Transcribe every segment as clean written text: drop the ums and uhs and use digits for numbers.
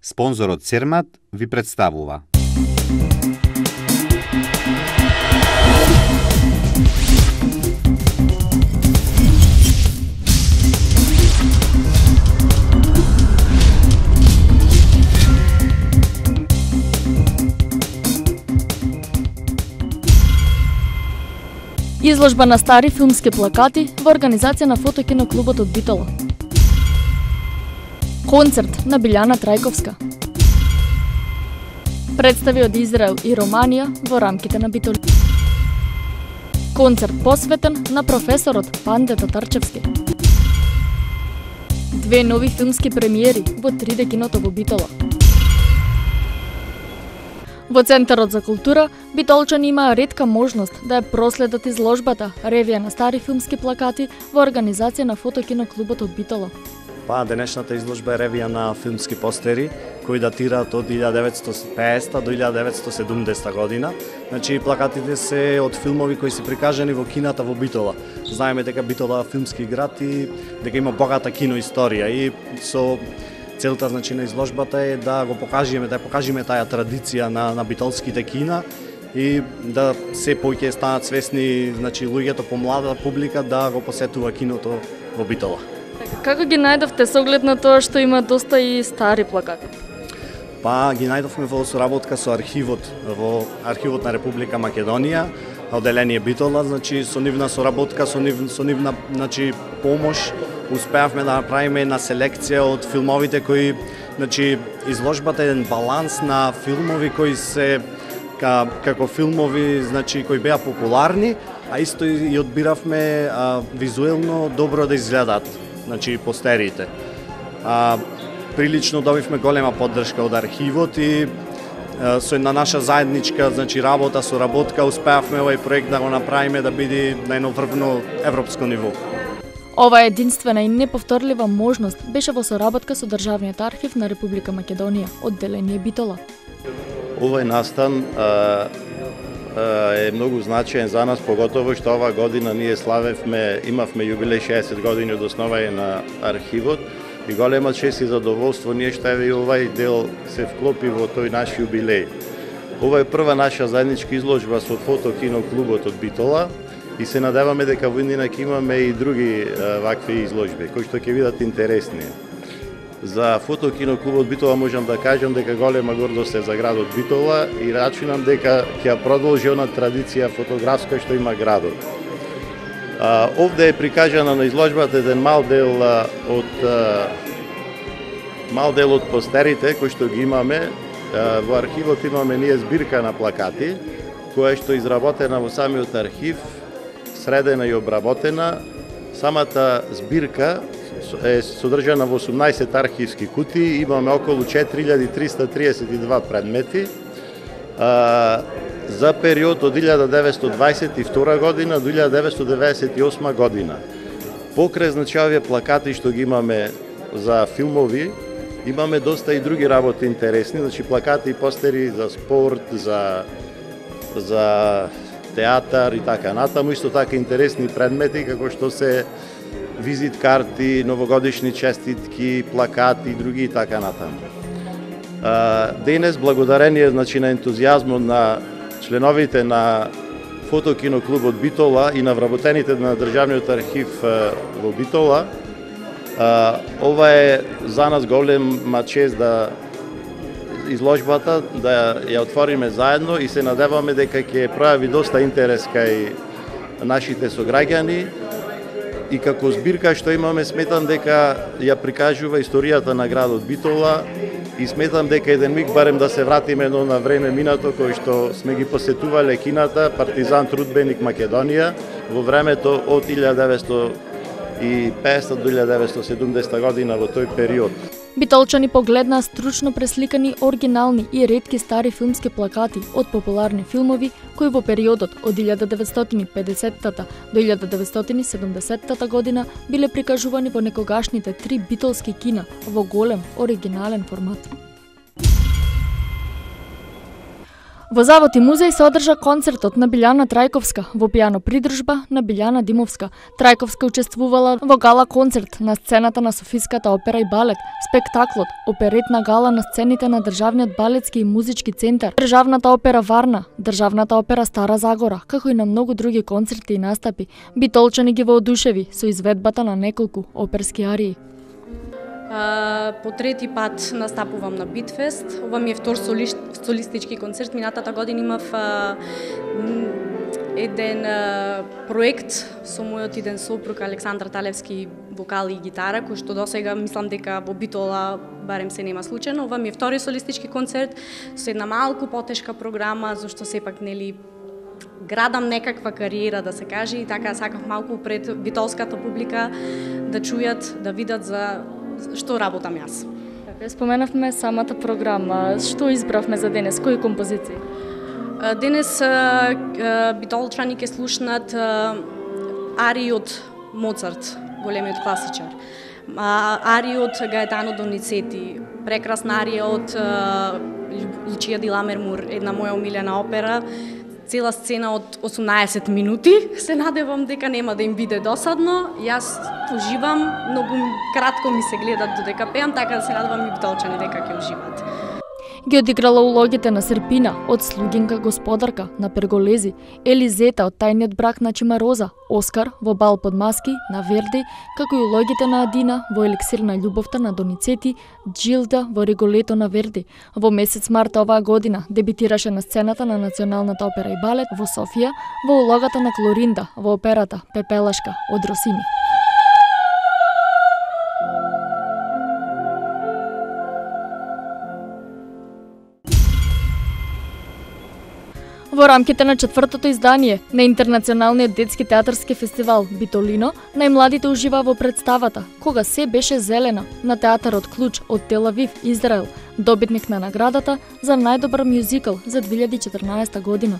Спонзорот Цермат ви представува. Изложба на стари филмски плакати во организација на Фотокино клубот од Битола. Концерт на Билјана Трајковска. Представи од Израел и Романија во рамките на Битола. Концерт посветен на професорот Панде Татарчевски. Две нови филмски премиери во 3D киното во Битола. Во Центарот за култура, битолчани имаа ретка можност да ја проследат изложбата Ревија на стари филмски плакати во организација на Фотокино клубот од Битола. Денешната изложба е ревија на филмски постери кои датираат од 1950 до 1970 година. Значи плакатите се од филмови кои се прикажани во кината во Битола. Знаеме дека Битола е филмски град и дека има богата киноисторија и со целта на изложбата е да го покажеме, таа традиција на битолските кина и да се повеќе станат свесни, луѓето помлада публика да го посетува киното во Битола. Како ги најдовте со оглед на тоа што има доста и стари плакати? Ги најдовме во соработка со архивот на Република Македонија, одделение Битола, со нивна соработка, со нивна помош успеавме да направиме една селекција од филмовите кои, изложбата е еден баланс на филмови кои се како филмови, кои беа популарни, а исто и одбиравме визуелно добро да изгледаат, постериите. Прилично добивме голема поддршка од архивот и со една наша заедничка работа, соработка, успеавме овој проект да го направиме да биде на едно врвно европско ниво. Ова единствена и неповторлива можност беше во соработка со Државниот архив на Република Македонија, одделение Битола. Овој настан е многу значаен за нас, поготово што ова година ние имавме јубилеј 60 години од основање на архивот и голема чест и задоволство ние што еве овај дел се вклопи во тој наш јубилеј. Ова е прва наша заедничка изложба со Фотокино клубот од Битола и се надеваме дека во иднина ќе имаме и други вакви изложби кои што ќе бидат интересни. За Фотокино клубот Битола можам да кажам дека голема гордост е за градот Битола и рачунам дека ќе ја продолжи она традиција фотографска што има градот. Овде е прикажана на изложбата еден мал дел од постерите кои што ги имаме. Во архивот имаме ние збирка на плакати која што е изработена во самиот архив, средена и обработена. Самата збирка е содржана во 18 архивски кутии, имаме околу 4332 предмети за период од 1922 година до 1998 година. Покрај овие плакати што ги имаме за филмови, имаме доста и други работи интересни, плакати и постери за спорт, за театар и така натаму, исто така интересни предмети како што се визит карти, новогодишни честитки, плакати и други и така натаму. Денес, благодарение на ентузијазмот на членовите на Фотокино клубот Битола и на вработените на Државниот архив во Битола, ова е за нас голема чест да изложбата да ја отвориме заедно и се надеваме дека ќе пројави доста интерес кај нашите сограѓани и како збирка што имаме сметам дека ја прикажува историјата на градот Битола и сметам дека еден миг барем да се вратиме на време минато кој што сме ги посетувале кината Партизан Трудбеник Македонија во времето од 1950 до 1970 година во тој период. Битолчани погледнаа стручно пресликани оригинални и ретки стари филмски плакати од популарни филмови кои во периодот од 1950 до 1970 година биле прикажувани во некогашните 3 битолски кина во голем оригинален формат. Во Завод и музеј се одржа концертот на Билјана Трајковска во пијано придружба на Билјана Димовска. Трајковска учествувала во гала концерт на сцената на Софиската опера и балет, спектаклот, оперетна гала на сцените на Државниот балетски и музички центар, Државната опера Варна, Државната опера Стара Загора, како и на многу други концерти и настапи. Битолчани ги воодушеви со изведбата на неколку оперски арии. По трети пат настапувам на Битфест. Ова ми е втор солистички концерт. Минатата година имав еден проект со мојот иден сопруг Александр Талевски, вокал и гитара, кој што досега мислам дека во Битола барем се нема случајно. Ова ми е втори солистички концерт со една малку потешка програма, зашто сепак нели градам некаква кариера, да се каже, и така сакав малку пред битолската публика да чујат, да видат за што работам јас. Споменавме самата програма. Што избравме за денес? Кои композиции? Денес битолчани ќе слушнат арии од Моцарт, големиот класичар. Арии од Гаетано Доницети, прекрасна арија од Лучија ди Ламермур, една моја омилена опера. Цела сцена од 18 минути. Се надевам дека нема да им биде досадно. Јас уживам, многу кратко ми се гледат додека пеам, така да се надевам и битолчани дека ќе уживат. Ги одиграла улогите на Серпина, од слугинка господарка на Перголези, Елизета од Тајниот брак на Чимароза, Оскар во Бал под маски на Верди, како и улогите на Адина во Еликсир на љубовта на Доницети, Джилда во Риголето на Верди. Во месец март оваа година дебитираше на сцената на Националната опера и балет во Софија во улогата на Клоринда во операта Пепелашка од Росини. Во рамките на четвртото издание на Интернационалниот детски театарски фестивал Битолино, најмладите ужива во представата Кога се беше зелено на театарот Клуч од Тел Авив, Израел, добитник на наградата за најдобар мюзикал за 2014 година.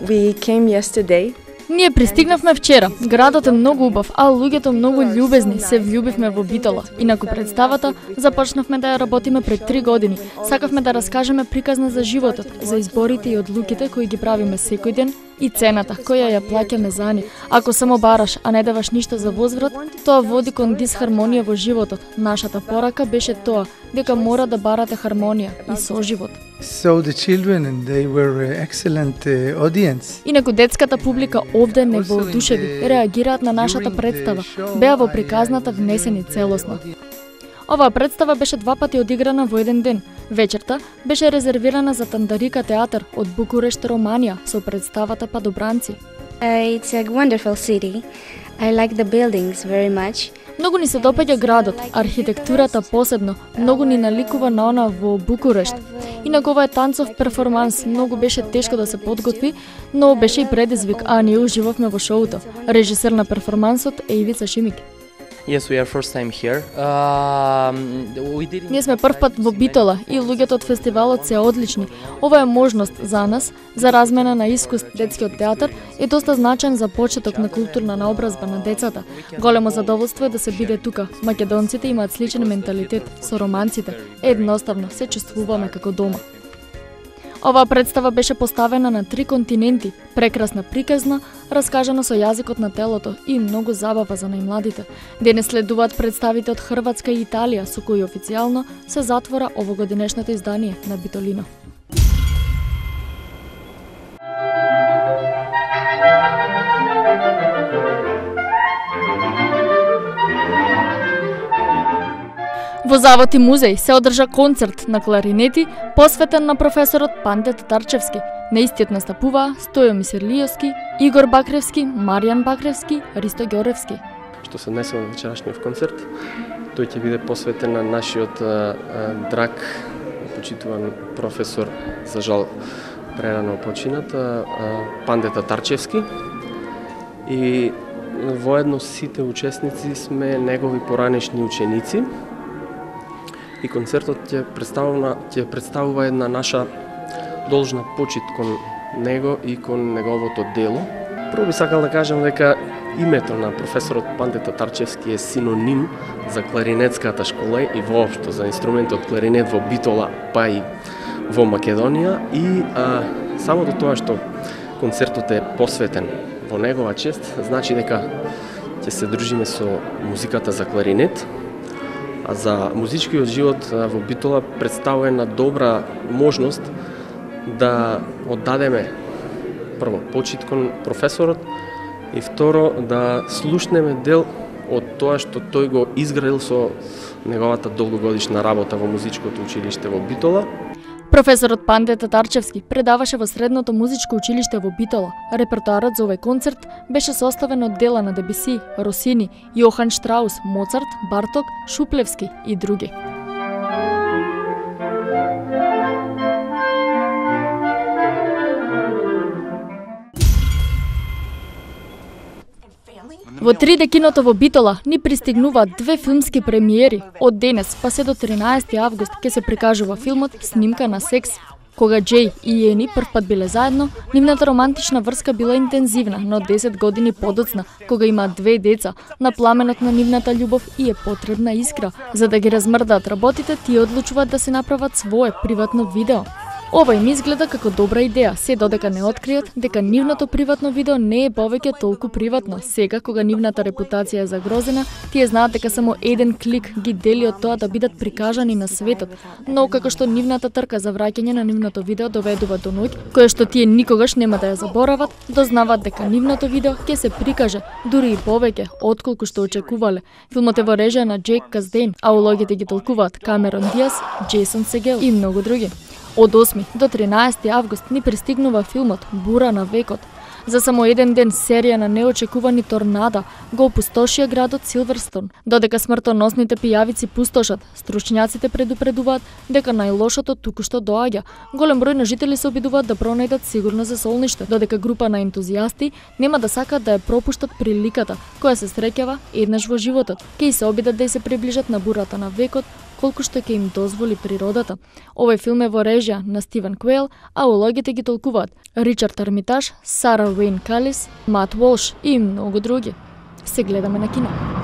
We came yesterday. Ние пристигнавме вчера. Градот е многу убав, а луѓето многу љубезни. Се влюбивме во Битола. Инаку представата започнавме да ја работиме пред 3 години. Сакавме да раскажеме приказна за животот, за изборите и одлуките кои ги правиме секој ден и цената која ја плаќаме за нив. Ако само бараш, а не даваш ништо за возврат, тоа води кон дисхармонија во животот. Нашата порака беше тоа, дека мора да барате хармонија и соживот. So the children, and they were excellent audience. Инаку детската публика овде не воодушеви, реагираат на нашата представа, беа во приказната внесени целосно. Оваа представа беше 2 пати одиграна во еден ден. Вечерта беше резервирана за Тандарика театар од Букурешт, Романија, со представата Падобранци. It's a wonderful city. I like the buildings very much. Многу ни се допаѓа градот, архитектурата посебно, многу ни наликува на она во Букурешт. Инаку ова е танцов перформанс, многу беше тешко да се подготви, но беше и предизвик, а ние уживавме во шоуто. Режисер на перформансот е Ивица Шимик. Yes, we are first time here. Ние сме прв пат во Битола и луѓето од фестивалот се одлични. Ова е можност за нас, за размена на искуство. Детскиот театар е доста значаен за почеток на културна наобразба на децата. Големо задоволство е да се биде тука. Македонците имаат сличен менталитет со романците. Едноставно се чувствуваме како дома. Оваа представа беше поставена на 3 континенти, прекрасна приказна, раскажана со јазикот на телото и многу забава за најмладите. Денес следуваат представите од Хрватска и Италија, со кои официјално се затвора овогодинешното издание на Битолино. Во Завод и музеј се одржа концерт на кларинети посветен на професорот Панде Татарчевски. На истиот настапуваа Стојо Мисерлиевски, Игор Бакревски, Маријан Бакревски, Ристо Ѓоревски. Што се однесува на вечерашниот концерт, тој ќе биде посветен на нашиот драг, почитуван професор, за жал прерано починат, Панде Татарчевски. И воедно сите учесници сме негови поранешни ученици. И концертот ќе представува една наша должна почит кон него и кон неговото дело. Прво би сакал да кажам дека името на професорот Панде Татарчевски е синоним за кларинетската школа и воопшто за инструментот кларинет во Битола, па и во Македонија, и самото тоа што концертот е посветен во негова чест, значи дека ќе се дружиме со музиката за кларинет, а за музичкиот живот во Битола представува една добра можност да оддадеме прво почит кон професорот и второ да слушнеме дел од тоа што тој го изградил со неговата долгогодишна работа во музичкото училиште во Битола. Професорот Панде Татарчевски предаваше во Средното музичко училиште во Битола. Репертоарот за овој концерт беше составен од дела на Дебюси, Росини, Јохан Штраус, Моцарт, Барток, Шуплевски и други. Во 3D киното во Битола ни пристигнуваат две филмски премиери. Од денес па се до 13 август ќе се прикажува филмот Снимка на секс. Кога Джей и Ени првпат биле заедно, нивната романтична врска била интензивна, но 10 години подоцна, кога имаат две деца, на пламенот на нивната љубов и е потребна искра. За да ги размрдаат работите, тие одлучуваат да се направат свое приватно видео. Ова им изгледа како добра идеја, се додека не откријат дека нивното приватно видео не е повеќе толку приватно. Сега, кога нивната репутација е загрозена, тие знаат дека само еден клик ги дели од тоа да бидат прикажани на светот. Но како што нивната трка за враќање на нивното видео доведува до ноќ, која што тие никогаш нема да ја заборават, дознаваат дека нивното видео ќе се прикаже, дури и повеќе, отколку што очекувале. Филмот е во режија на Джейк Каздейн, а улогите ги толкуваат Камерон Диас, Джейсон Сегел и многу други. Од 8 до 13 август ни пристигнува филмот Бура на векот. За само еден ден серија на неочекувани торнада го опустошија градот Силверстон. Додека смртоносните пијавици пустошат, стручњаците предупредуваат дека најлошото туку-што доаѓа. Голем број на жители се обидуваат да пронајдат сигурно засолниште, додека група на ентузијасти нема да сакаат да ја пропуштат приликата, која се среќава еднаш во животот. Ке се обидат да се приближат на бурата на векот, колку што ќе им дозволи природата. Овој филм е во режија на Стивен Куел, а улогите ги толкуваат Ричард Армитаж, Сара Уейн Калис, Мат Волш и многу други. Се гледаме на кино.